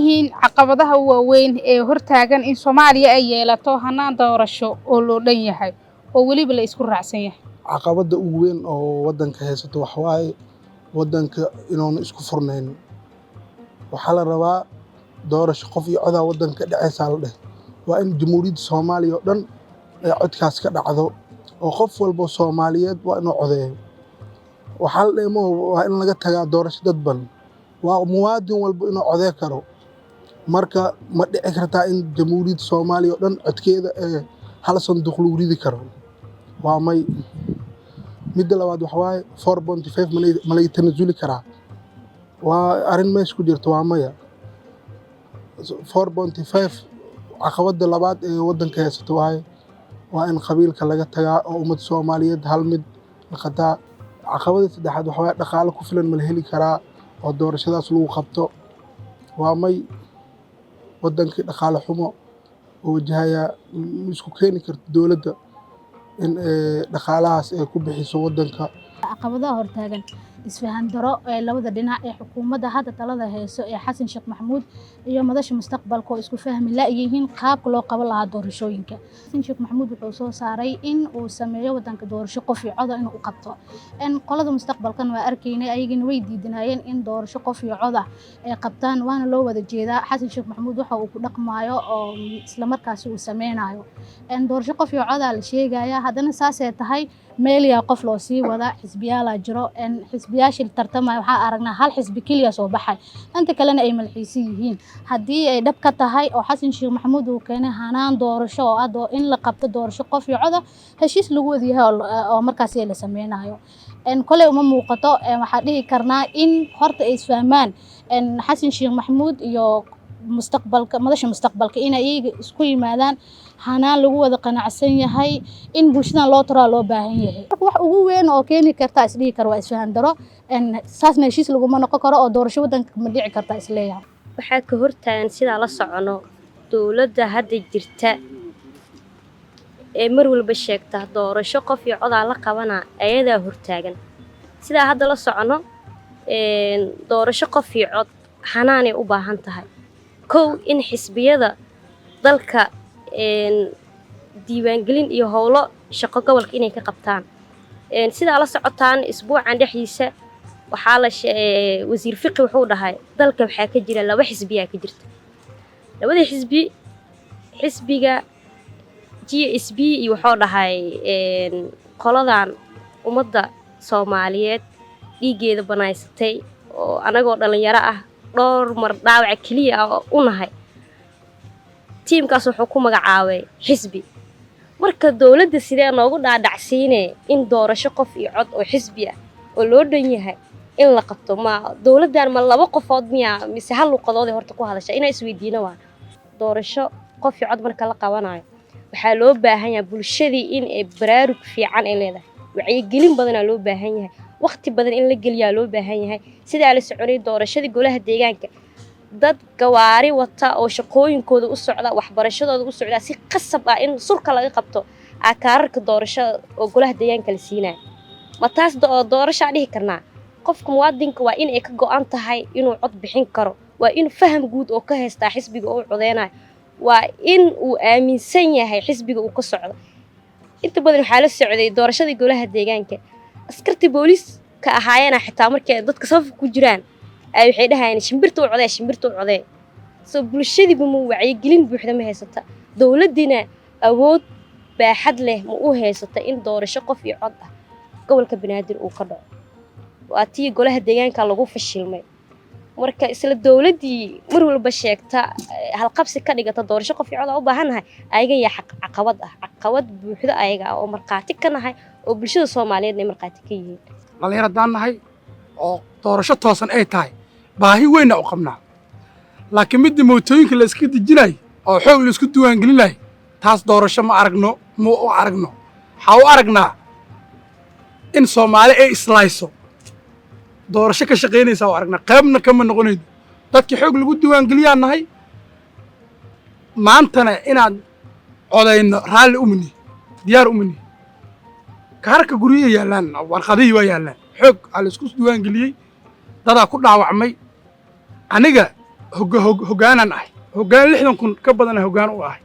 yihiin caqabadaha waaweyn ee hortaagan in Soomaaliya ay yeelato hanaan doorasho oo loo dhan yahay oo waliba la isku raacsan yahay? caqabada ugu weyn oo wadanka haysato waxa waaye wadanka inuu isku furnayn. waxaa la rabaa doorasho qof iyo cod wadanka dhacaysa la dheh. waa in jamhuuriyadda Soomaaliya oo dhan ay codkaas ka dhacdo oo qof walba Soomaaliyeed waa inuu codeeyo. waxaa la dheemo waa in laga tagaa doorasho dadban. waa muwaadin walba inuu codeey karo. marka ma dhici kartaa in jamhuuriyadda Soomaaliya oo dhan codkeeda hal sanduuq lagu ridi karo. waa may midda labaad waxa waaye 4.5 ma laga tanasuli karaa. waa arrin meesha ku jirta waa maya. 4.5 caqabada labaad ee wadanka haysato waaye waa in qabiilka laga tagaa oo ummadda Soomaaliyeed hal mid noqotaa. caqabada saddexaad waxa waaye dhaqaale ku filan ma la heli karaa oo doorashadaas lagu qabto. waa may wadankii dhaqaale xumo oo wajahaya isku keeni karto dowladda in dhaqaalahaas ay ku bixiso wadanka. caqabadaha hortaagan isfahan daro ee labada dhinac ee xukuumadda hadda talada hayso ee Xasan Sheekh Maxamuud iyo madasha mustaqbalka oo isku fahmi la yihiin qaabka loo qaban lahaa doorashooyinka. Xasan Sheekh Maxamuud wuxuu soo saaray in uu sameeyo wadanka doorasho qof iyo cod inuu u qabto. qolada mustaqbalkan waa arkaynay ayagana way diidinayeen in doorasho qof iyo cod ay qabtaan waana loo wada jeedaa. Xasan Sheekh Maxamuud waxa uu ku dhaqmaayo oo isla markaas uu sameynayo doorasho qof iyo cod la sheegaya haddana saasay tahay meel yaa qof loo sii wada xisbiyaal jiro xisbiyaasha tartamaya waxa aragnaa hal xisbi kaliya soo baxay inta kalena ay malxiisi yihiin haddii ay dhab ka tahay oo Xasan Sheekh Maxamuud uu keenay hanaan doorasho oo ado in la qabto doorasho qof iyo cod heshiis lagu wadiyahay oo markaas la sameynayo kale uma muuqato waxa dhihi karnaa in horta ay isfahmaan Xasan Sheekh Maxamuud iyo mustaqbalka madasha mustaqbalka in ay isku yimaadaan hanaan lagu wada qanacsan yahay in bulshada loo taraa loo baahan yahay. wax ugu weyn oo keeni karta isdhihi karo waa isfahan daro saasna heshiis laguma noqon karo oo doorasho wadanka ma dhici karta isleeyahay. waxaa ka hortaagan sida la socono dowladda hadda jirta ee mar walba sheegta doorasho qof iyo cod la qabana ayadaa hortaagan. sida hadda la socono doorasho qof iyo cod xanaanay u baahan tahay. kow in xisbiyada dalka diiwaangelin iyo howlo shaqo gobolka inay ka qabtaan. sida la socotaan isbuucan dhexdiisa waxaa la wasiir fiqi wuxuu dhahay dalka waxaa ka jira laba xisbiya ka jirta. labada xisbiga GSB iyo wuxuu dhahay qoladan ummadda Soomaaliyeed dhiigeeda banaysatay oo anagoo dhalinyaro ah dhowr mar dhaawac kaliya u nahay. tiimkaas wuxuu ku magacaabay xisbi. marka dowladda sidee noogu dhaadhacsiinay in doorasho qof iyo cod oo xisbi ah oo loo dhan yahay in la qabto ma dowladdan ma laba qofood miya mise hal luqadood horta ku hadasha inay isweydiino waa doorasho qof iyo cod marka la qabanayo waxaa loo baahan yahay bulshadii in ay baraarug fiican ay leedahay wacyigelin badan loo baahan yahay waqti badan in la geliyaa loo baahan yahay sida la soconay doorashada golaha deegaanka dad gawaari wata oo shaqooyinkooda u socda waxbarashadooda u socda si qasab ah in surka laga qabto akaarka doorashada oo golaha deegaanka la siinayo ma taas doorasho dhihi karnaa qofka muwaadinka waa in ay ka go'an tahay inuu cod bixin karo waa in faham guud oo ka haysta xisbiga oo codeynayo waa in uu aaminsan yahay xisbiga uu ka socdo. inta badan waxaa la socday doorashada golaha deegaanka askarta booliska ahaayeen xitaa markay dadka saf ku jiraan ay waxay dhahayeen shimbirtu codey soo bulshadiiba ma wacyigelin buuxda ma haysata dowladina awood baaxad leh ma u haysata in doorasho qof iyo cod ah gobolka Banaadir uu ka dhaco. waa tii golaha deegaanka lagu fashilmay marka isla dowladii mar walba sheegta hal qabsi ka dhigata doorasho qof iyo cod u baahanahay ayaga yaa caqabad buuxda ayaga oo marqaati ka nahay oo bulshada Soomaaliyeed ay marqaati ka yihiin. dhalinyarada nahay oo doorasho toosan ay tahay baahi weyn u qabnaa laakiin mid mootooyinka la iska dijinay oo xoog la isku duwaan gelinay taas doorasho ma aragno waxa u aragnaa in Soomaali ay islayso doorasho ka shaqeynaysa oo aragnaa qaybna kama noqonaydo dadkii xoog lagu duwaan geliyaa nahay maantana inaad codayno raalli umni diyaar umni kaarka guriga yaalaan warqadii waa yaalaan xoog la isku duwaan geliyay dadaa ku dhaawacmay aniga hoggaanan ahay hoggaan 60,000 ka badana hoggaan u ahay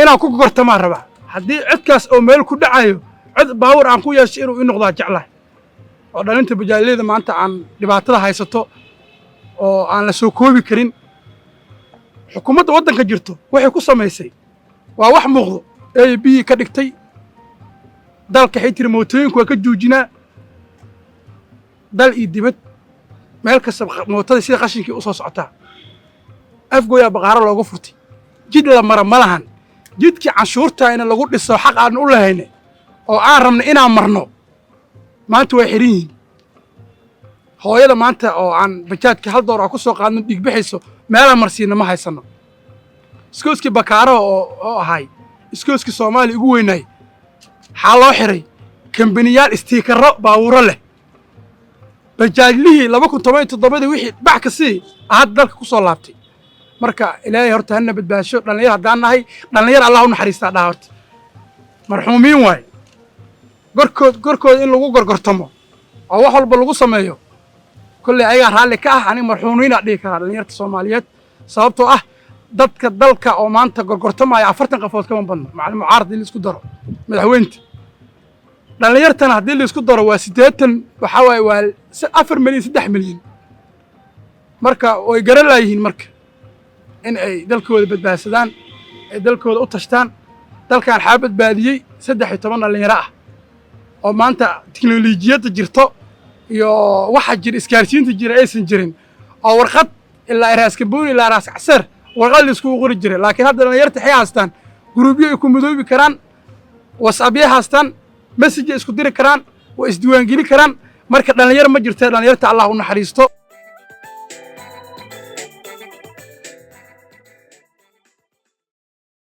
inaan ku gortamaan rabaa haddii codkaas oo meel ku dhacayo cod baawar aan ku yeesho inuu ii noqdaa jeclahay oo dhalinta bajaajyada maanta aan dhibaatada haysato oo aan la soo koobi karin xukuumadda waddanka jirto waxay ku samaysay waa wax muuqdo A B ka dhigtay dalka waxay tiri mootooyinku waa ka joojinaa dal iyo dibad meel kasta mootada sida qashinkii u soo socotaa afgooyaa baqaaro looga furtay jid la mara ma lahan jidkii canshuurta in lagu dhiso xaq aan u lahayne oo aan rabno inaan marno maanta way xiran yihiin hooyada maanta oo aan bajaadka hal door ku soo qaadno dhiig bixayso meelaan marsiina ma haysano iskooskii bakaaro oo ahay iskooskii Soomaaliya ugu weynaay waxaa loo xiray kambaniyaal istiikaro baawuro leh bajaajlihii 2017 wixii bax ka sii aad dalka ku soo laabtay marka ilaahay horta hana badbaasho dhalinyar haddaan nahay dhalinyar Allah u naxariistaa dhaa horta marxuumiin waay gorkood in lagu gorgortamo oo wax walba lagu sameeyo kulley ayagaa raalli ka ah aniga marxuumiina dhihi karaa dhalinyarta Soomaaliyeed sababtoo ah dadka dalka oo maanta gorgortamaya 40 qofood kama badno macallin mucaarad in la isku daro madaxweynta dhalinyartana haddii la isku daro waa 80 waxa waaye waa 4 milyan 3 milyan marka way garan laayihiin marka in ay dalkooda badbaadsadaan ay dalkooda u tashtaan dalkan xaa badbaadiyey 13 dhalinyaro ah oo maanta tiknoolajiyadda jirto iyo waxa jira isgaarsiinta jira aysan jirin oo warqad ilaa raaska buuni ilaa raas casar warqad la isku qori jiray laakiin hadda dhalinyarta waxay haystaan gruubyo ay ku midoobi karaan WhatsApp ay haystaan message isku diri karaan waa isdiiwaangeli karaan marka dhalinyaro ma jirto dhalinyarta Allah u naxariisto